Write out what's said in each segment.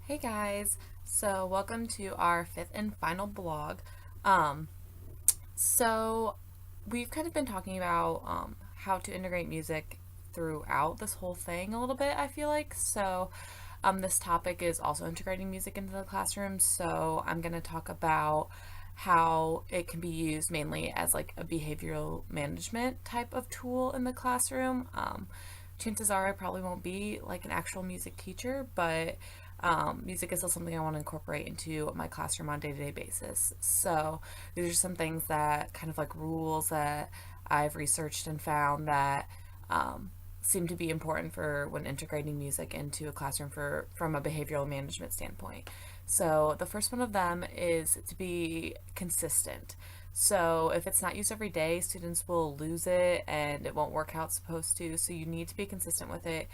Hey guys, so welcome to our fifth and final blog. Um, so we've kind of been talking about how to integrate music throughout this whole thing a little bit, I feel like. This topic is also integrating music into the classroom. So I'm going to talk about how it can be used mainly as like a behavioral management type of tool in the classroom. Chances are I probably won't be like an actual music teacher, but music is still something I want to incorporate into my classroom on a day-to-day basis. So these are some things that kind of like rules that I've researched and found that seem to be important for when integrating music into a classroom from a behavioral management standpoint. So the first one of them is to be consistent. So if it's not used every day, students will lose it and it won't work how it's supposed to. So you need to be consistent with it.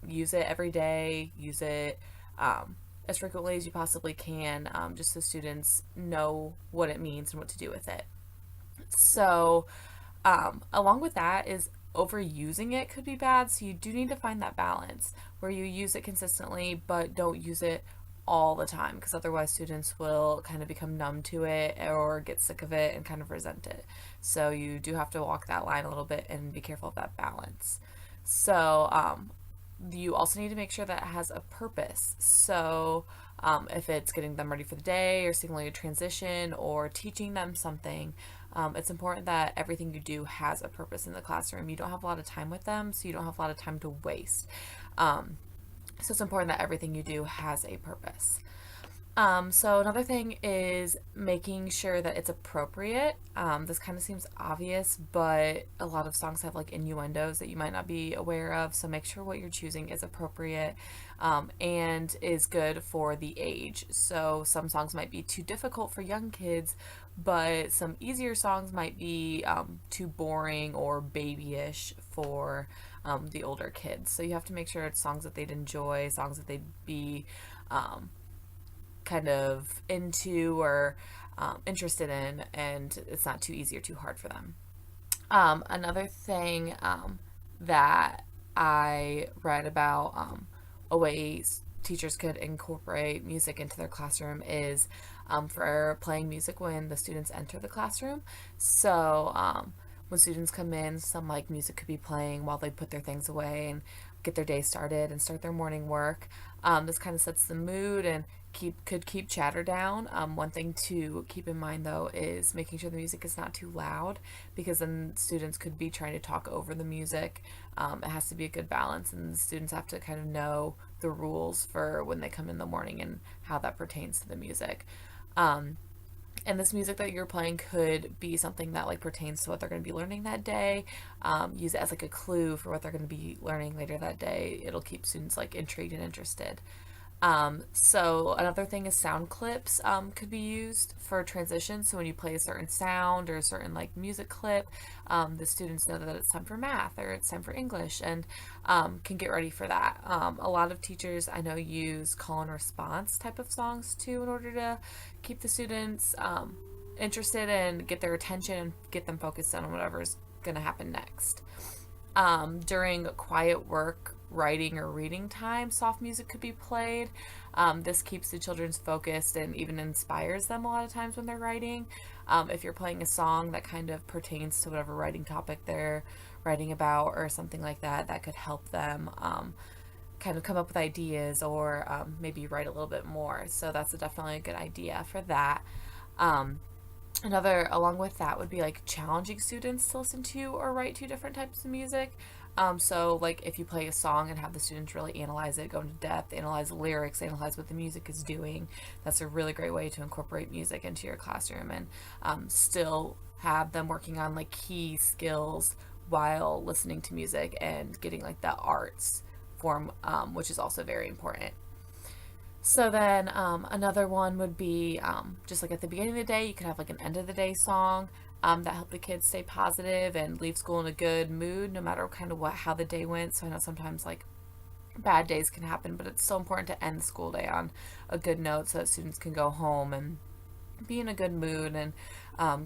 Use it every day. Use it um, as frequently as you possibly can, just so students know what it means and what to do with it. So along with that is overusing it could be bad. So you do need to find that balance where you use it consistently, but don't use it all the time because otherwise students will kind of become numb to it or get sick of it and kind of resent it. So you do have to walk that line a little bit and be careful of that balance. So you also need to make sure that it has a purpose. So, if it's getting them ready for the day or signaling a transition or teaching them something, it's important that everything you do has a purpose in the classroom. You don't have a lot of time with them, so you don't have a lot of time to waste. So, it's important that everything you do has a purpose. So another thing is making sure that it's appropriate. This kind of seems obvious, but a lot of songs have like innuendos that you might not be aware of. So make sure what you're choosing is appropriate, and is good for the age. So some songs might be too difficult for young kids, but some easier songs might be too boring or babyish for the older kids. So you have to make sure it's songs that they'd enjoy, songs that they'd be um, kind of into or interested in, and it's not too easy or too hard for them. Another thing that I read about a way teachers could incorporate music into their classroom is for playing music when the students enter the classroom. So when students come in, some like music could be playing while they put their things away and get their day started and start their morning work. This kind of sets the mood and could keep chatter down. One thing to keep in mind though is making sure the music is not too loud because then students could be trying to talk over the music. It has to be a good balance, and the students have to kind of know the rules for when they come in the morning and how that pertains to the music. Um, and this music that you're playing could be something that like pertains to what they're going to be learning that day. Use it as like a clue for what they're going to be learning later that day. It'll keep students like intrigued and interested. So another thing is sound clips could be used for transition. So when you play a certain sound or a certain like music clip, the students know that it's time for math or it's time for English and can get ready for that. A lot of teachers I know use call and response type of songs too in order to keep the students interested and get their attention and get them focused on whatever's going to happen next. During quiet work, writing, or reading time, soft music could be played. This keeps the children focused and even inspires them a lot of times when they're writing. If you're playing a song that kind of pertains to whatever writing topic they're writing about or something like that, that could help them kind of come up with ideas or maybe write a little bit more. So that's definitely a good idea for that. Um, Another along with that would be like challenging students to listen to or write to different types of music. So like if you play a song and have the students really analyze it, go into depth, analyze the lyrics, analyze what the music is doing, that's a really great way to incorporate music into your classroom and still have them working on like key skills while listening to music and getting like the arts form, which is also very important. So then another one would be just like at the beginning of the day, you could have like an end of the day song that help the kids stay positive and leave school in a good mood, no matter kind of what how the day went. So I know sometimes like bad days can happen, but it's so important to end the school day on a good note so that students can go home and be in a good mood and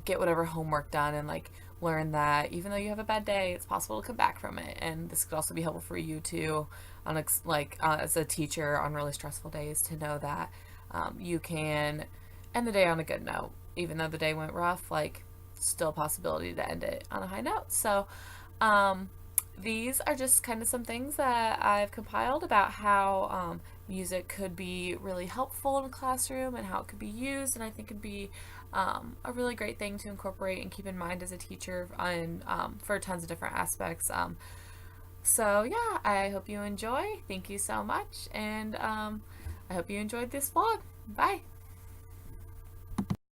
get whatever homework done and like learn that even though you have a bad day, it's possible to come back from it. And this could also be helpful for you to as a teacher on really stressful days, to know that you can end the day on a good note, even though the day went rough. Like, still a possibility to end it on a high note. So um, these are just kind of some things that I've compiled about how music could be really helpful in a classroom and how it could be used, and I think it'd be a really great thing to incorporate and keep in mind as a teacher and for tons of different aspects. So yeah, I hope you enjoy. Thank you so much, and I hope you enjoyed this vlog. Bye.